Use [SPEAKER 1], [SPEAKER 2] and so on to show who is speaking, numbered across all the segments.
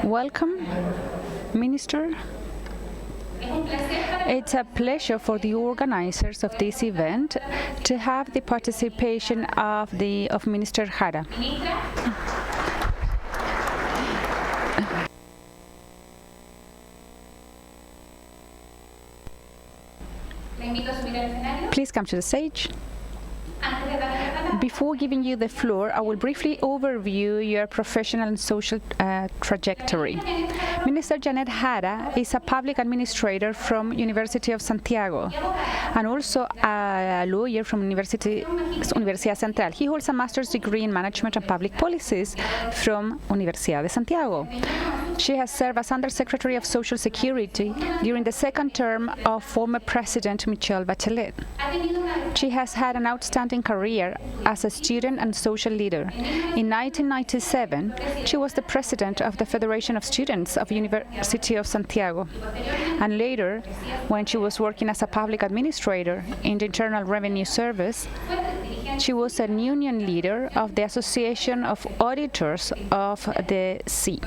[SPEAKER 1] Welcome, Minister. It's a pleasure for the organizers of this event to have the participation of Minister Jara. Please come to the stage. Before giving you the floor, I will briefly overview your professional and social trajectory. Minister Jeannette Jara is a public administrator from University of Santiago and also a lawyer from Universidad Central. He holds a master's degree in management and public policies from Universidad de Santiago. She has served as Undersecretary of Social Security during the second term of former President Michelle Bachelet. She has had an outstanding career as a student and social leader. In 1997, she was the president of the Federation of Students of University of Santiago. And later, when she was working as a public administrator in the Internal Revenue Service, she was a union leader of the Association of Auditors of the Sea,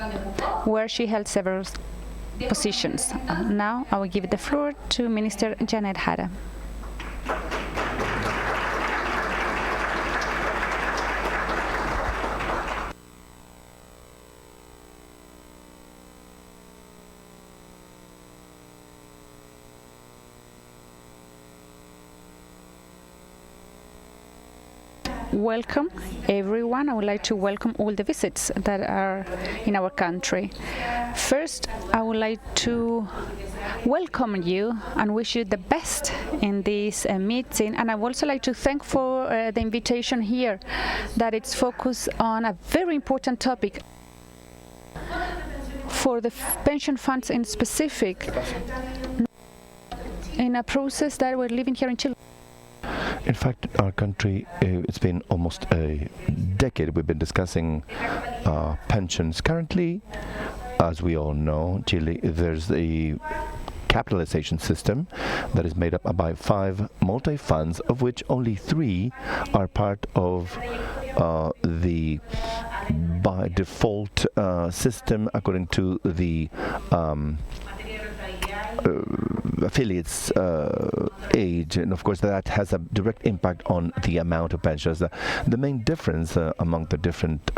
[SPEAKER 1] where she held several positions. Now I will give the floor to Minister Jeannette Jara. Welcome, everyone. I would like to welcome all the visits that are in our country. First, I would like to welcome you and wish you the best in this meeting. And I would also like to thank for the invitation here, that it's focused on a very important topic for the pension funds in specific, in a process that we're living here in Chile.
[SPEAKER 2] In fact, our country, it's been almost a decade we've been discussing pensions. Currently, as we all know, Chile, there's a capitalization system that is made up by 5 multi-funds, of which only 3 are part of the by default system according to the affiliates age, and of course that has a direct impact on the amount of pensions. The main difference among the different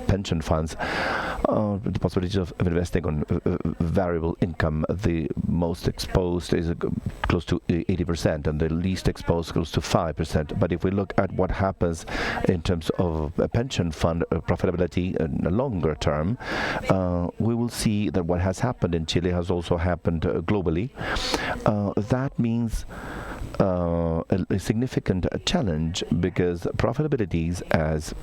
[SPEAKER 2] pension funds, the possibility of investing on variable income. The most exposed is close to 80%, and the least exposed close to 5%. But if we look at what happens in terms of a pension fund profitability in a longer term, we will see that what has happened in Chile has also happened globally. That means a significant challenge, because profitabilities, as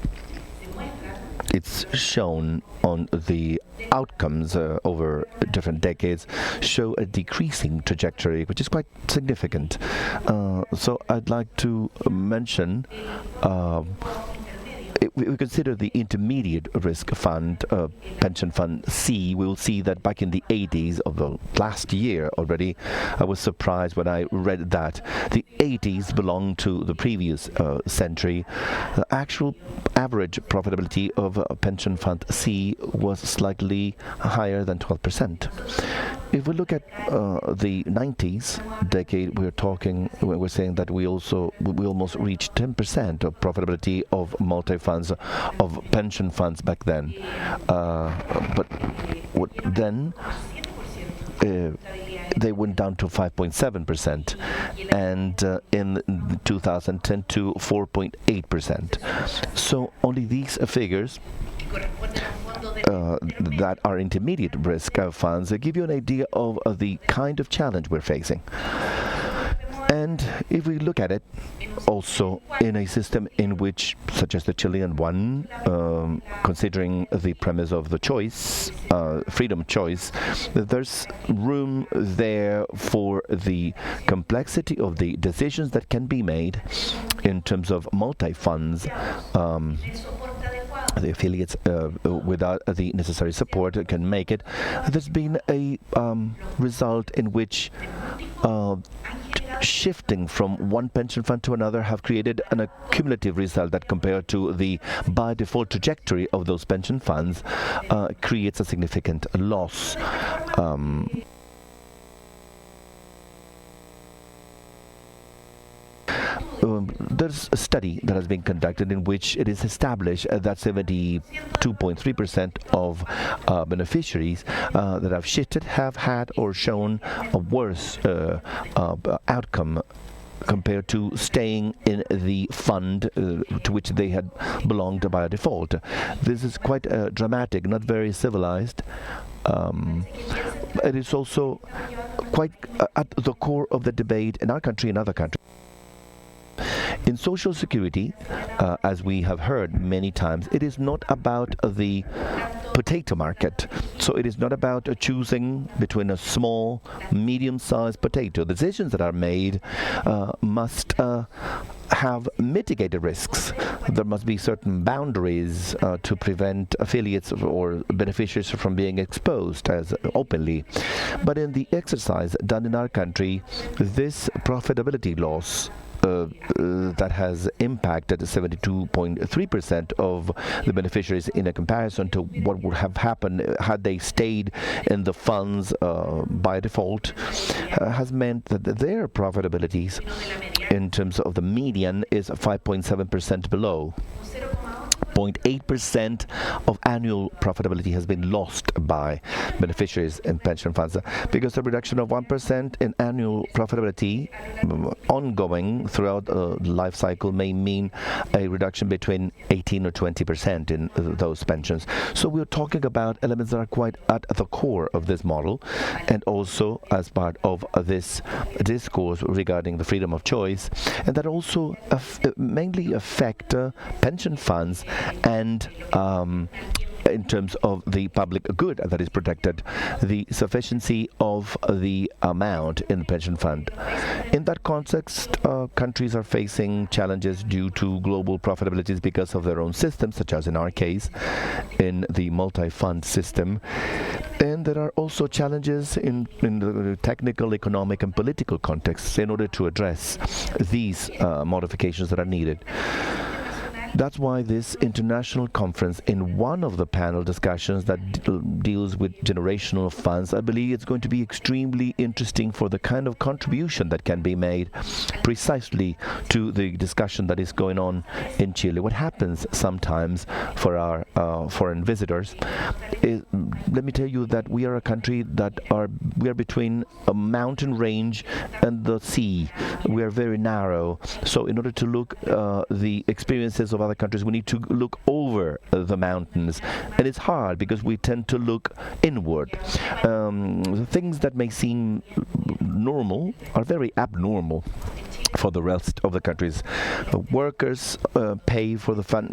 [SPEAKER 2] it's shown on the outcomes over different decades, show a decreasing trajectory, which is quite significant. So I'd like to mention if we consider the intermediate risk fund, pension fund C, we will see that back in the 80s of the last year already, I was surprised when I read that the 80s belong to the previous century. The actual average profitability of pension fund C was slightly higher than 12%. If we look at the 90s decade, we're saying that we almost reached 10% of profitability of multi-funds, of pension funds back then. But then they went down to 5.7%, and in 2010 to 4.8%. So only these figures that are intermediate risk funds give you an idea of the kind of challenge we're facing. And if we look at it also in a system in which, such as the Chilean one, considering the premise of the choice, freedom choice, there's room there for the complexity of the decisions that can be made in terms of multi-funds. The affiliates, without the necessary support, can make it. There's been a result in which shifting from one pension fund to another have created an accumulative result that, compared to the by default trajectory of those pension funds, creates a significant loss. There's a study that has been conducted in which it is established that 72.3% of beneficiaries that have shifted have had or shown a worse outcome compared to staying in the fund to which they had belonged by default. This is quite dramatic, not very civilized. It is also quite at the core of the debate in our country and other countries. In Social Security, as we have heard many times, it is not about the potato market. So it is not about choosing between a small, medium-sized potato. The decisions that are made must have mitigated risks. There must be certain boundaries to prevent affiliates or beneficiaries from being exposed as openly. But in the exercise done in our country, this profitability loss that has impacted 72.3% of the beneficiaries in a comparison to what would have happened had they stayed in the funds by default, has meant that their profitabilities in terms of the median is 5.7% below. 0.8% of annual profitability has been lost by beneficiaries in pension funds because a reduction of 1% in annual profitability ongoing throughout the life cycle may mean a reduction between 18 or 20% in those pensions. So we're talking about elements that are quite at the core of this model, and also as part of this discourse regarding the freedom of choice, and that also mainly affect pension funds and in terms of the public good that is protected, the sufficiency of the amount in the pension fund. In that context, countries are facing challenges due to global profitabilities because of their own systems, such as in our case, in the multi-fund system. And there are also challenges in the technical, economic, and political contexts in order to address these modifications that are needed. That's why this international conference, in one of the panel discussions that deals with generational funds, I believe it's going to be extremely interesting for the kind of contribution that can be made precisely to the discussion that is going on in Chile. What happens sometimes for our foreign visitors is, let me tell you that we are a country that we are between a mountain range and the sea. We are very narrow. So in order to look the experiences of other countries, we need to look over the mountains, and it's hard because we tend to look inward. The things that may seem normal are very abnormal for the rest of the countries. Workers pay for the fund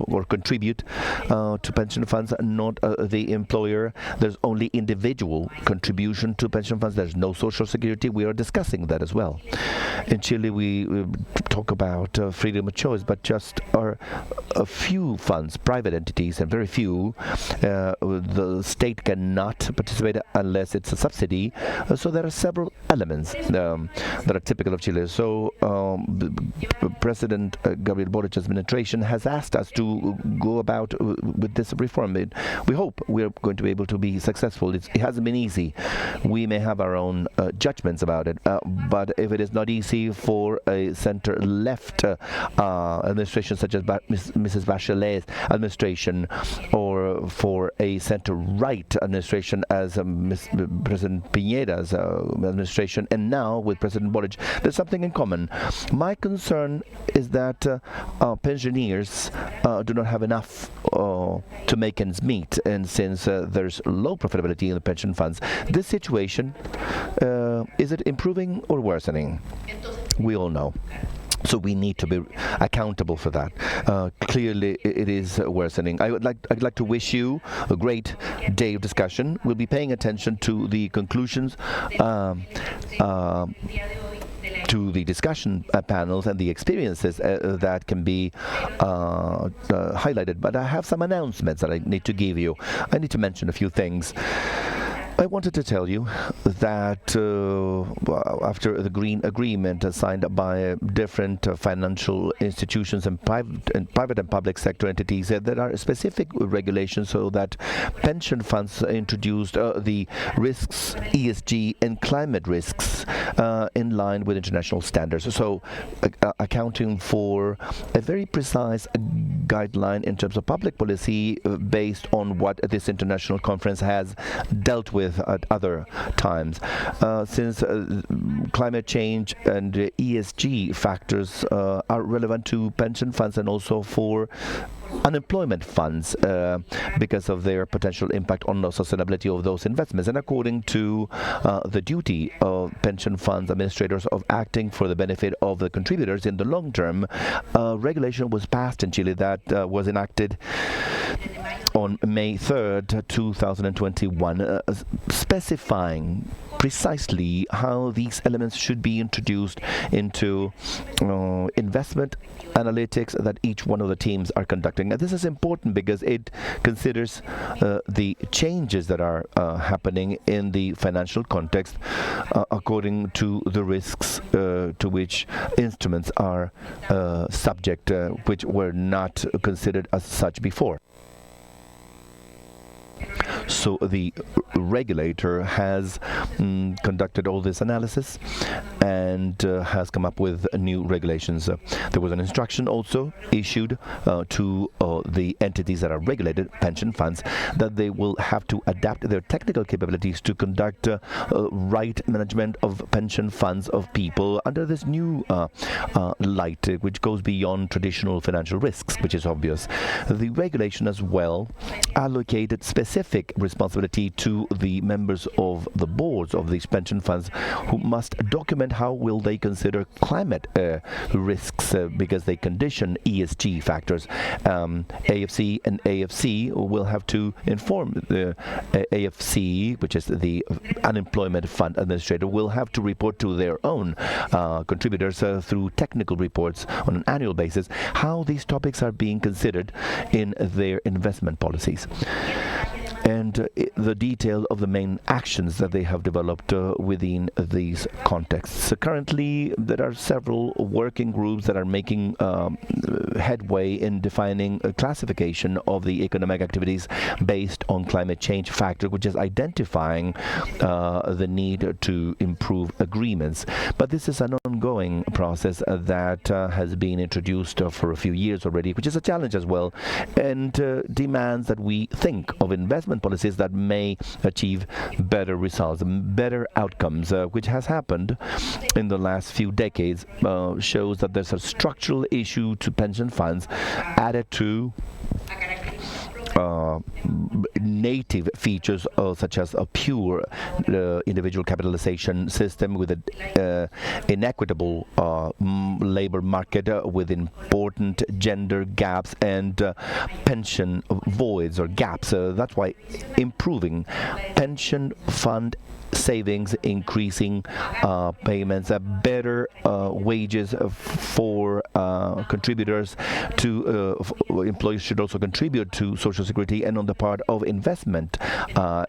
[SPEAKER 2] or contribute to pension funds, not the employer. There's only individual contribution to pension funds. There's no social security. We are discussing that as well. In Chile, we talk about freedom of choice, but just are a few funds, private entities, and very few. The state cannot participate unless it's a subsidy. So there are several elements that are typical of Chile. So President Gabriel Boric's administration has asked us to go about with this reform. We hope we are going to be able to be successful. It hasn't been easy. We may have our own judgments about it, but if it is not easy for a center-left administration such as Mrs. Bachelet's administration, or for a center-right administration as President Piñera's administration, and now with President Boric, there's something in common. My concern is that pensioners do not have enough to make ends meet, and since there's low profitability in the pension funds, this situation, is it improving or worsening? We all know. So we need to be accountable for that. Clearly, it is worsening. I'd like to wish you a great day of discussion. We'll be paying attention to the conclusions, to the discussion panels and the experiences that can be highlighted. But I have some announcements that I need to give you. I need to mention a few things. I wanted to tell you that after the Green Agreement signed by different financial institutions and private and public sector entities, there are specific regulations so that pension funds introduced the risks, ESG and climate risks in line with international standards. So accounting for a very precise guideline in terms of public policy based on what this international conference has dealt with at other times. Since climate change and ESG factors are relevant to pension funds and also for unemployment funds because of their potential impact on the sustainability of those investments. And according to the duty of pension funds administrators of acting for the benefit of the contributors in the long term, regulation was passed in Chile that was enacted on May 3rd, 2021, specifying precisely how these elements should be introduced into investment analytics that each one of the teams are conducting. And this is important because it considers the changes that are happening in the financial context according to the risks to which instruments are subject, which were not considered as such before. So the regulator has conducted all this analysis and has come up with new regulations. There was an instruction also issued to the entities that are regulated, pension funds, that they will have to adapt their technical capabilities to conduct right management of pension funds of people under this new light, which goes beyond traditional financial risks, which is obvious. The regulation as well allocated specific responsibility to the members of the boards of these pension funds, who must document how will they consider climate risks because they condition ESG factors. AFC and AFC will have to inform the AFC, which is the unemployment fund administrator, will have to report to their own contributors through technical reports on an annual basis how these topics are being considered in their investment policies, and the detail of the main actions that they have developed within these contexts. Currently, there are several working groups that are making headway in defining a classification of the economic activities based on climate change factor, which is identifying the need to improve agreements. But this is an ongoing process that has been introduced for a few years already, which is a challenge as well, and demands that we think of investment policies that may achieve better results, better outcomes, which has happened in the last few decades, shows that there's a structural issue to pension funds added to native features such as a pure individual capitalization system with an inequitable labor market with important gender gaps and pension voids or gaps. That's why improving pension fund savings, increasing payments, better wages for contributors to employees should also contribute to Social Security, and on the part of investment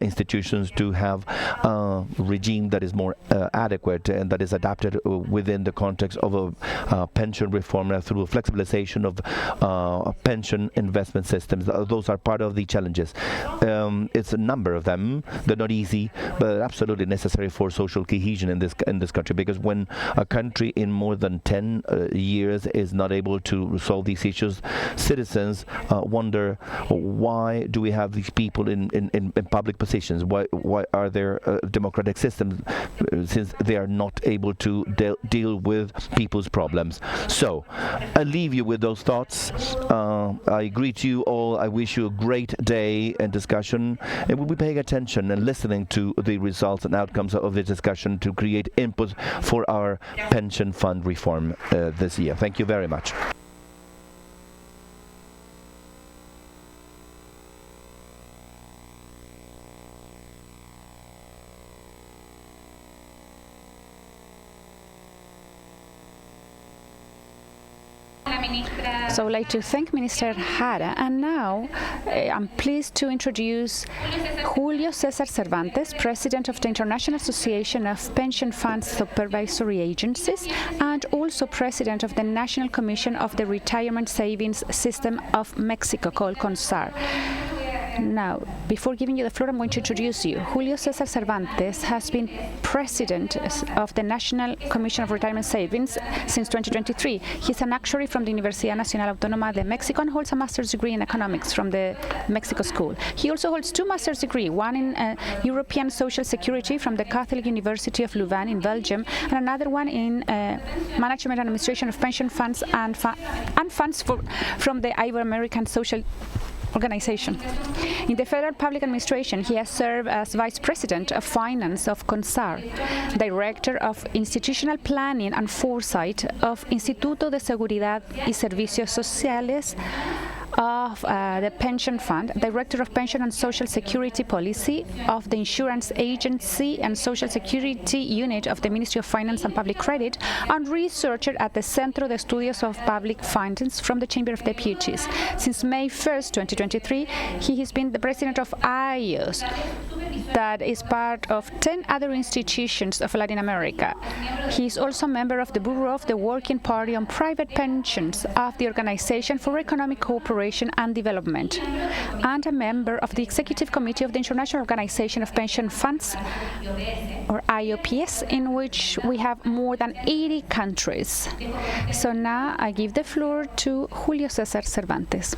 [SPEAKER 2] institutions to have a regime that is more adequate and that is adapted within the context of a pension reform through a flexibilization of pension investment systems. Those are part of the challenges. It's a number of them. They're not easy, but absolutely necessary for social cohesion in this country, because when a country in more than 10 years is not able to resolve these issues, citizens wonder, why do we have these people in public positions? Why are there democratic systems since they are not able to deal with people's problems? So I leave you with those thoughts. I greet you all. I wish you a great day and discussion, and we'll be paying attention and listening to the results and outcomes of the discussion to create input for our pension fund reform this year. Thank you very much.
[SPEAKER 1] So I'd like to thank Minister Jara, and now I'm pleased to introduce Julio Cesar Cervantes, President of the International Association of Pension Funds Supervisory Agencies, and also President of the National Commission of the Retirement Savings System of Mexico, called CONSAR. Now, before giving you the floor, I'm going to introduce you. Julio Cesar Cervantes has been president of the National Commission of Retirement Savings since 2023. He's an actuary from the Universidad Nacional Autónoma de Mexico and holds a master's degree in economics from the Mexico School. He also holds two master's degrees, one in European Social Security from the Catholic University of Louvain in Belgium, and another one in Management and Administration of Pension Funds and funds from the Ibero-American Social Organization. In the Federal Public Administration, he has served as Vice President of Finance of CONSAR, Director of Institutional Planning and Foresight of Instituto de Seguridad y Servicios Sociales of the Pension Fund, Director of Pension and Social Security Policy of the Insurance Agency and Social Security Unit of the Ministry of Finance and Public Credit, and researcher at the Centro de Estudios of Public Finance from the Chamber of Deputies. Since May 1st, 2023, he has been the president of AIOS, that is part of 10 other institutions of Latin America. He is also a member of the Bureau of the Working Party on Private Pensions of the Organization for Economic Cooperation and Development, and a member of the Executive Committee of the International Organization of Pension Funds, or IOPS, in which we have more than 80 countries. So now I give the floor to Julio Cesar Cervantes.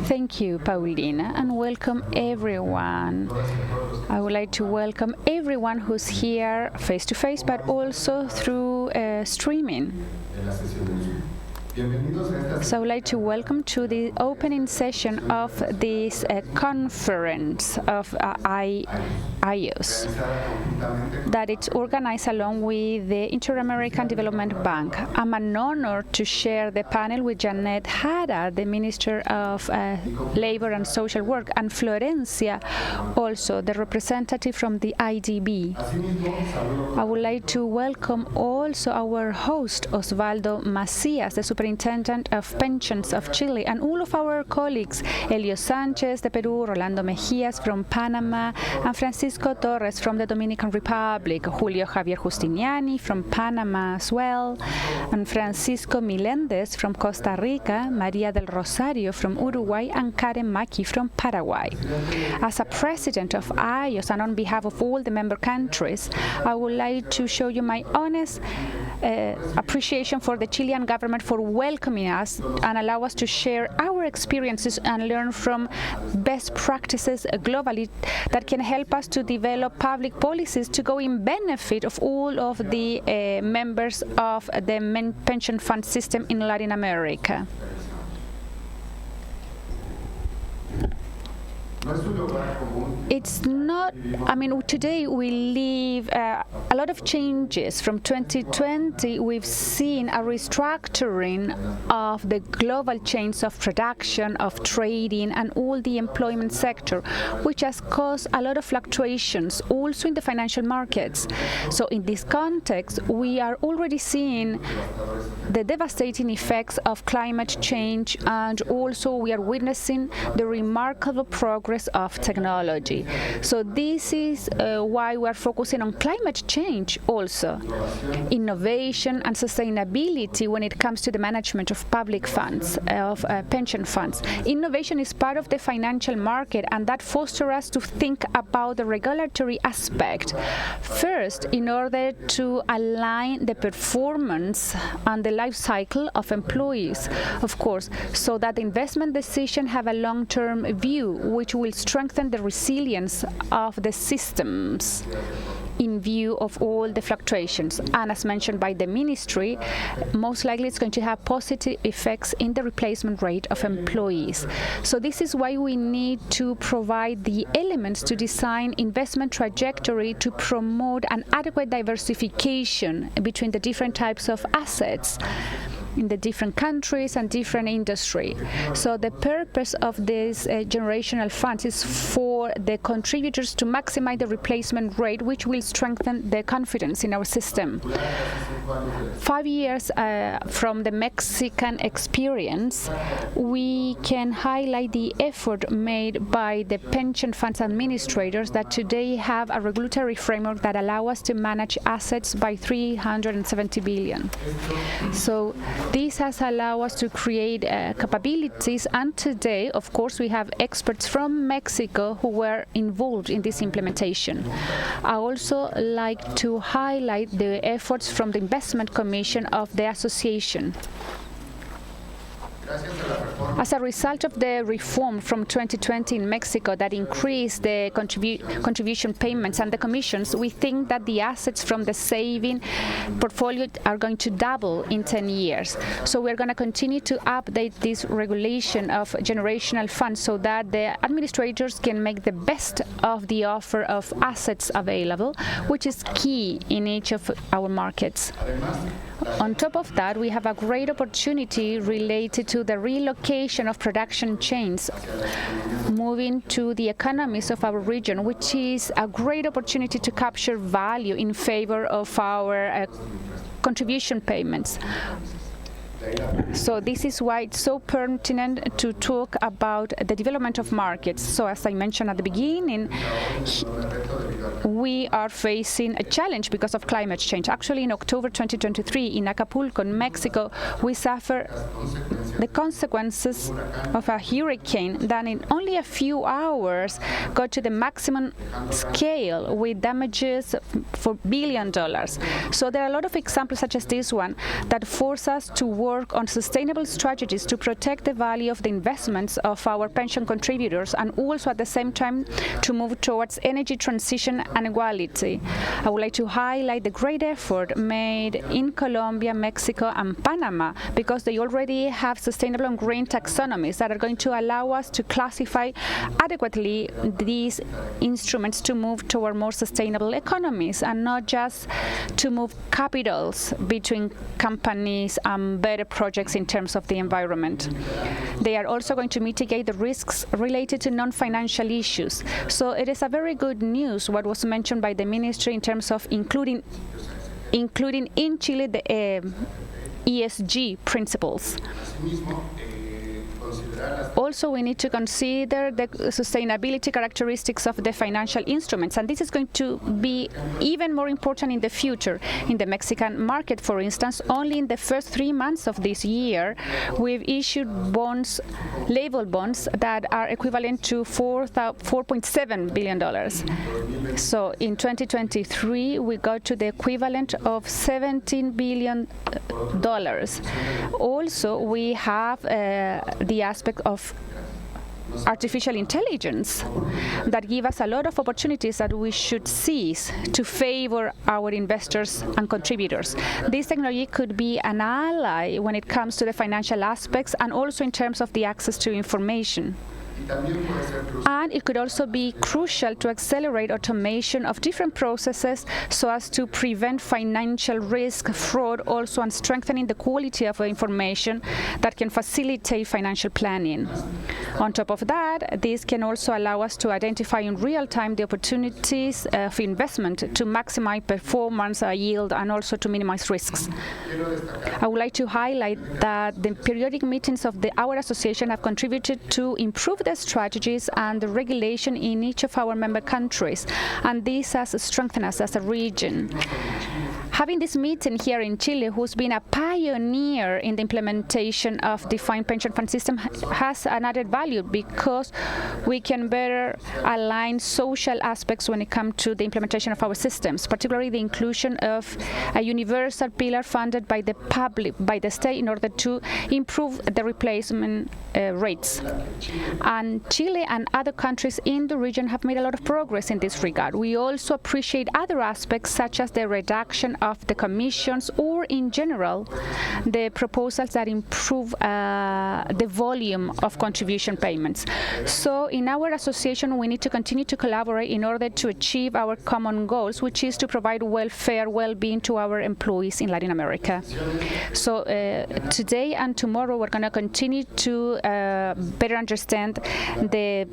[SPEAKER 1] Thank you, Paulina, and welcome everyone. I would like to welcome everyone who's here face-to-face, but also through streaming. So I would like to welcome to the opening session of this conference of AIOS, that it's organized along with the Inter-American Development Bank. I'm an honor to share the panel with Jeannette, the Minister of Labor and Social Work, and Florencia, also the representative from the IDB. I would like to welcome also our host, Osvaldo Macías, the Superintendent of Pensions of Chile, and all of our colleagues, Elio Sanchez de Peru, Rolando Mejías from Panama, and Francisco Torres from the Dominican Republic, Julio Javier Justiniani from Panama as well, and Francisco Milendez from Costa Rica, María del Rosario from Uruguay, and Karen Maki from Paraguay. As a president of AIOS and on behalf of all the member countries, I would like to show you my honest appreciation for the Chilean government for welcoming us and allow us to share our experiences and learn from best practices globally that can help us to develop public policies to go in benefit of all of the members of the pension fund system in Latin America. It's not, today we live a lot of changes. From 2020, we've seen a restructuring of the global chains of production, of trading, and all the employment sector, which has caused a lot of fluctuations also in the financial markets. So in this context, we are already seeing the devastating effects of climate change, and also we are witnessing the remarkable progress of technology. So this is why we are focusing on climate change also, innovation and sustainability when it comes to the management of public funds, of pension funds. Innovation is part of the financial market, and that fosters us to think about the regulatory aspect. First, in order to align the performance and the life cycle of employees, of course, so that the investment decision have a long-term view, which will strengthen the resilience of the systems in view of all the fluctuations. And as mentioned by the ministry, most likely it's going to have positive effects in the replacement rate of employees. So this is why we need to provide the elements to design investment trajectory to promote an adequate diversification between the different types of assets. in the different countries and different industry. So the purpose of this generational funds is for the contributors to maximize the replacement rate, which will strengthen the confidence in our system. 5 years from the Mexican experience, we can highlight the effort made by the pension funds administrators that today have a regulatory framework that allow us to manage assets by 370 billion. So this has allowed us to create capabilities, and today, of course, we have experts from Mexico who were involved in this implementation. I also like to highlight the efforts from the Investment Commission of the association. As a result of the reform from 2020 in Mexico that increased the contribution payments and the commissions, we think that the assets from the saving portfolio are going to double in 10 years. So we're going to continue to update this regulation of generational funds so that the administrators can make the best of the offer of assets available, which is key in each of our markets. On top of that, we have a great opportunity related to the relocation of production chains, moving to the economies of our region, which is a great opportunity to capture value in favor of our contribution payments. So this is why it's so pertinent to talk about the development of markets. So as I mentioned at the beginning, we are facing a challenge because of climate change. Actually, in October 2023, in Acapulco, Mexico, we suffer the consequences of a hurricane that in only a few hours got to the maximum scale with damages for $1 billion. So there are a lot of examples such as this one that force us to work on sustainable strategies to protect the value of the investments of our pension contributors and also at the same time to move towards energy transition and equality. I would like to highlight the great effort made in Colombia, Mexico, and Panama because they already have sustainable and green taxonomies that are going to allow us to classify adequately these instruments to move toward more sustainable economies and not just to move capitals between companies and better projects in terms of the environment. They are also going to mitigate the risks related to non-financial issues. So it is a very good news what was mentioned by the ministry in terms of including in Chile the ESG principles. Also, we need to consider the sustainability characteristics of the financial instruments, and this is going to be even more important in the future. In the Mexican market, for instance, only in the first 3 months of this year, we've issued bonds, label bonds, that are equivalent to $4.7 billion. So in 2023, we got to the equivalent of $17 billion. Also, we have the aspect of artificial intelligence that give us a lot of opportunities that we should seize to favor our investors and contributors. This technology could be an ally when it comes to the financial aspects and also in terms of the access to information. And it could also be crucial to accelerate automation of different processes so as to prevent financial risk, fraud, also, and strengthening the quality of information that can facilitate financial planning. On top of that, this can also allow us to identify in real time the opportunities of investment to maximize performance, yield, and also to minimize risks. I would like to highlight that the periodic meetings of our association have contributed to improve the strategies and the regulation in each of our member countries, and this has strengthened us as a region. Having this meeting here in Chile, who's been a pioneer in the implementation of defined pension fund system, has an added value because we can better align social aspects when it comes to the implementation of our systems, particularly the inclusion of a universal pillar funded by the public, by the state, in order to improve the replacement rates. And Chile and other countries in the region have made a lot of progress in this regard. We also appreciate other aspects, such as the reduction of the commissions or in general the proposals that improve the volume of contribution payments. So in our association we need to continue to collaborate in order to achieve our common goals, which is to provide welfare, well-being to our employees in Latin America. So today and tomorrow we're going to continue to better understand the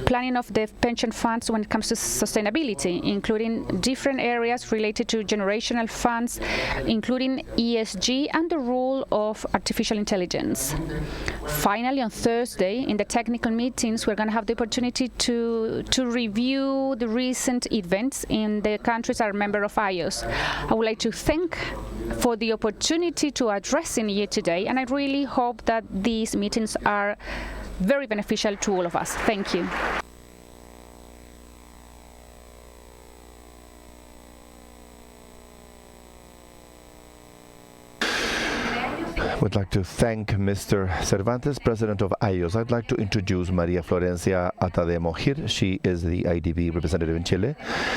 [SPEAKER 1] planning of the pension funds when it comes to sustainability, including different areas related to generational funds, including ESG and the role of artificial intelligence. Finally, on Thursday, in the technical meetings, we're going to have the opportunity to review the recent events in the countries that are member of AIOS. I would like to thank for the opportunity to address in you today, and I really hope that these meetings are very beneficial to all of us. Thank you.
[SPEAKER 2] Would like to thank Mr. Cervantes, President of AIOS. I'd like to introduce María Florencia Attademo-Hirt. She is the IDB representative in Chile.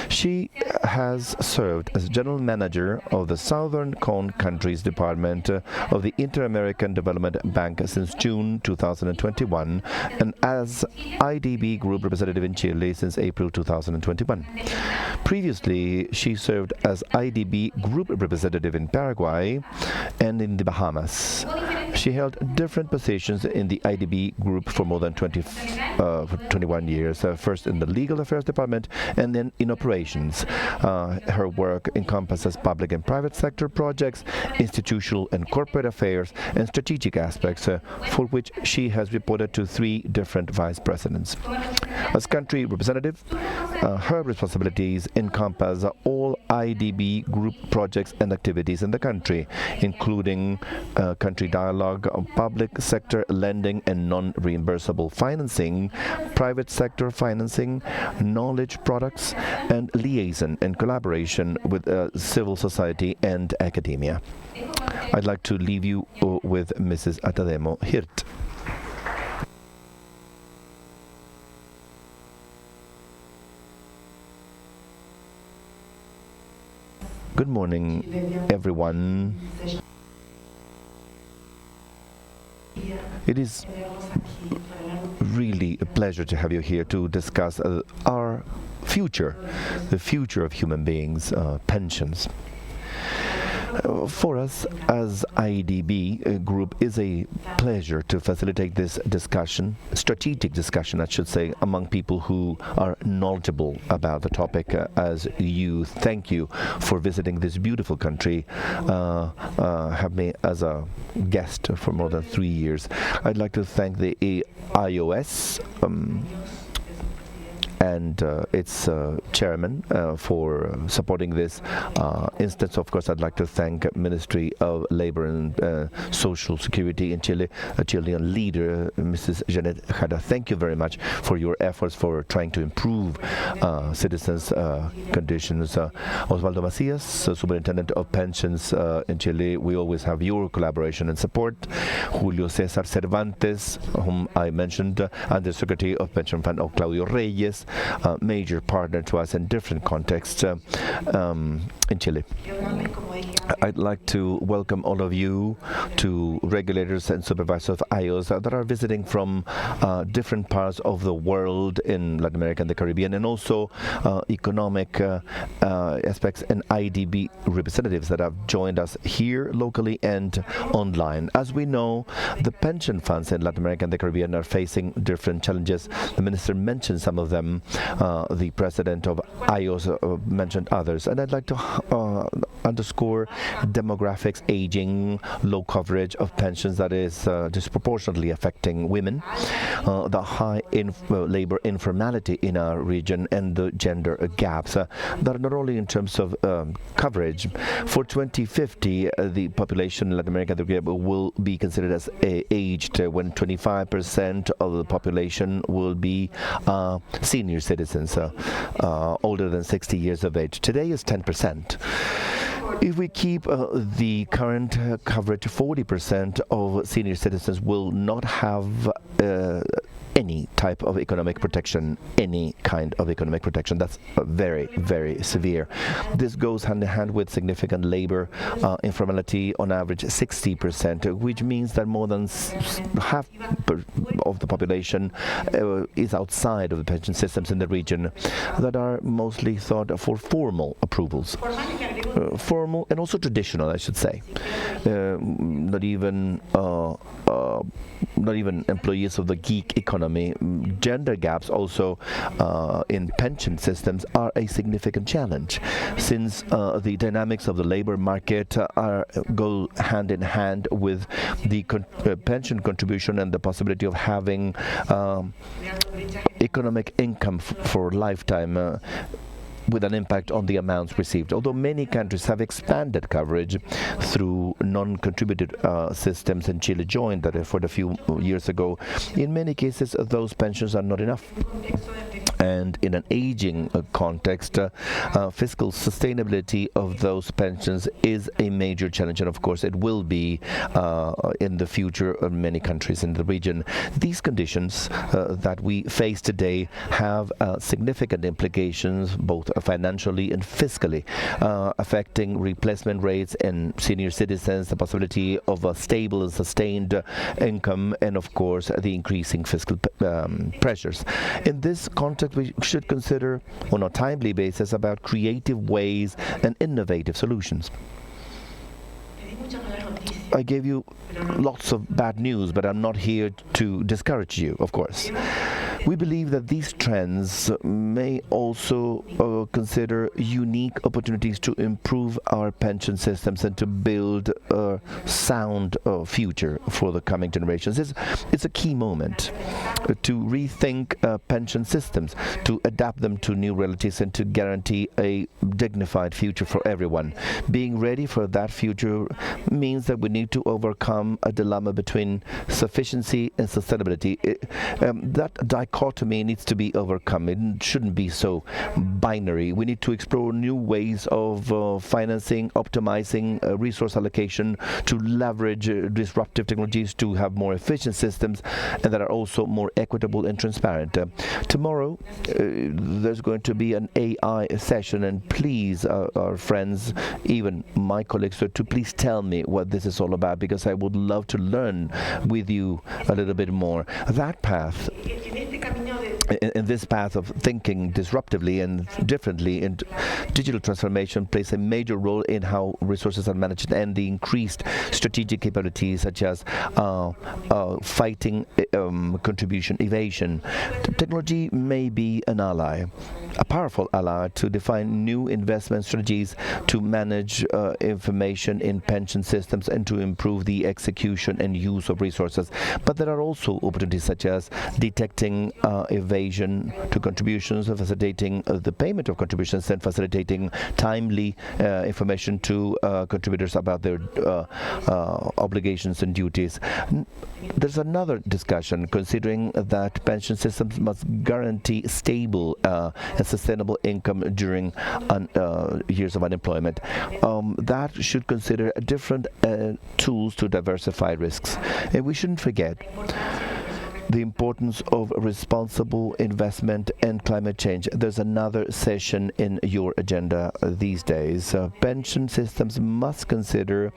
[SPEAKER 2] She has served as General Manager of the Southern Cone Countries Department of the Inter-American Development Bank since June 2021 and as IDB Group Representative in Chile since April 2021. Previously, she served as IDB Group Representative in Paraguay and in the Bahamas. She held different positions in the IDB group for more than 21 years, first in the Legal Affairs Department and then in operations. Her work encompasses public and private sector projects, institutional and corporate affairs, and strategic aspects, for which she has reported to 3 different vice presidents. As country representative, her responsibilities encompass all IDB group projects and activities in the country, including country dialogue on public sector lending and non-reimbursable financing, private sector financing, knowledge products, and liaison and collaboration with civil society and academia. I'd like to leave you with Mrs. Attademo-Hirt. Good morning, everyone. It is really a pleasure to have you here to discuss our future, the future of human beings, pensions. For us as IDB group, is a pleasure to facilitate this discussion, strategic discussion, I should say, among people who are knowledgeable about the topic as you. Thank you for visiting this beautiful country, have me as a guest for more than 3 years. I'd like to thank the AIOS and its chairman for supporting this instance. Of course, I'd like to thank Ministry of Labor and Social Security in Chile, a Chilean leader, Mrs. Jeannette. Jara. Thank you very much for your efforts for trying to improve citizens' conditions. Osvaldo Macías, Superintendent of Pensions in Chile, we always have your collaboration and support. Julio, Cesar, Cervantes, whom I mentioned, Undersecretary of Pension Fund, Claudio Reyes, major partner to us in different contexts in Chile. I'd like to welcome all of you to regulators and supervisors of AIOS that are visiting from different parts of the world in Latin America and the Caribbean, and also economic aspects and IDB representatives that have joined us here locally and online. As we know, the pension funds in Latin America and the Caribbean are facing different challenges. The minister mentioned some of them. The president of AIOS mentioned others, and I'd like to underscore demographics, aging, low coverage of pensions that is disproportionately affecting women, the high labor informality in our region, and the gender gaps that are not only in terms of coverage. For 2050, the population in Latin America will be considered as aged, when 25% of the population will be senior citizens, older than 60 years of age. Today is 10%. If we keep the current coverage, 40% of senior citizens will not have any type of economic protection, any kind of economic protection. That's very, very severe. This goes hand in hand with significant labor informality, on average 60%, which means that more than half of the population is outside of the pension systems in the region that are mostly thought for formal approvals. Formal and also traditional, I should say. Not even employees of the gig economy. Gender gaps also in pension systems are a significant challenge, since the dynamics of the labor market go hand in hand with the pension contribution and the possibility of having economic income for a lifetime, with an impact on the amounts received. Although many countries have expanded coverage through non-contributed systems, and Chile joined that effort a few years ago, in many cases those pensions are not enough. And in an aging context, fiscal sustainability of those pensions is a major challenge, and of course it will be in the future of many countries in the region. These conditions that we face today have significant implications, both financially and fiscally, affecting replacement rates in senior citizens, the possibility of a stable and sustained income, and of course the increasing fiscal pressures. In this context, we should consider on a timely basis about creative ways and innovative solutions. I gave you lots of bad news, but I'm not here to discourage you, of course. We believe that these trends may also consider unique opportunities to improve our pension systems and to build a sound future for the coming generations. It's a key moment to rethink pension systems, to adapt them to new realities, and to guarantee a dignified future for everyone. Being ready for that future means that we need to overcome a dilemma between sufficiency and sustainability. That dichotomy needs to be overcome. It shouldn't be so binary. We need to explore new ways of financing, optimizing resource allocation, to leverage disruptive technologies to have more efficient systems and that are also more equitable and transparent. Tomorrow there's going to be an AI session, and please, our friends, even my colleagues, to please tell me what this is all about, because I would love to learn with you a little bit more. That path, in this path of thinking disruptively and differently, and digital transformation plays a major role in how resources are managed and the increased strategic capabilities, such as fighting contribution evasion. Technology may be an ally, a powerful ally, to define new investment strategies, to manage information in pension systems, and to improve the execution and use of resources. But there are also opportunities such as detecting evasion to contributions, facilitating the payment of contributions, and facilitating timely information to contributors about their obligations and duties. There's another discussion considering that pension systems must guarantee stable and sustainable income during years of unemployment. That should consider different tools to diversify risks. And we shouldn't forget the importance of responsible investment and climate change. There's another session in your agenda these days. Pension systems must consider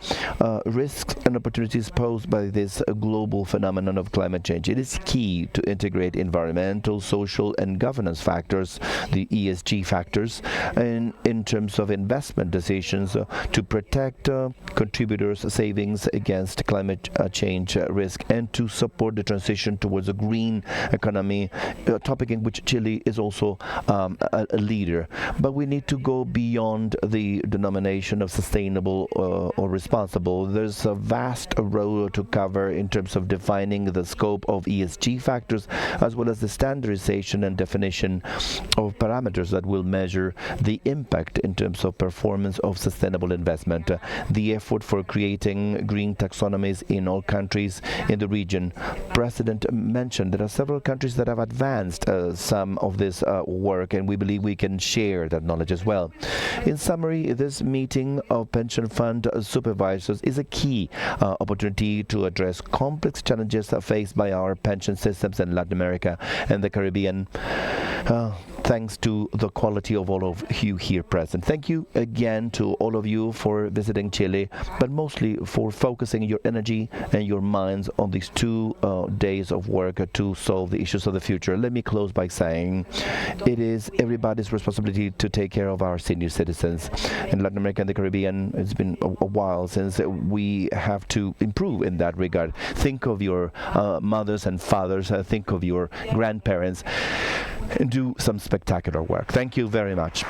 [SPEAKER 2] risks and opportunities posed by this global phenomenon of climate change. It is key to integrate environmental, social, and governance factors, the ESG factors, in terms of investment decisions to protect contributors' savings against climate change risk, and to support the transition towards a green economy, a topic in which Chile is also a leader. But we need to go beyond the denomination of sustainable or responsible. There's a vast road to cover in terms of defining the scope of ESG factors, as well as the standardization and definition of parameters that will measure the impact in terms of performance of sustainable investment. The effort for creating green taxonomies in all countries in the region. President mentioned, there are several countries that have advanced some of this work, and we believe we can share that knowledge as well. In summary, this meeting of pension fund supervisors is a key opportunity to address complex challenges faced by our pension systems in Latin America and the Caribbean. Thanks to the quality of all of you here present. Thank you again to all of you for visiting Chile, but mostly for focusing your energy and your minds on these 2 days of work to solve the issues of the future. Let me close by saying it is everybody's responsibility to take care of our senior citizens. In Latin America and the Caribbean, it's been a while since we have to improve in that regard. Think of your mothers and fathers, think of your grandparents, and do some spectacular work. Thank you very much.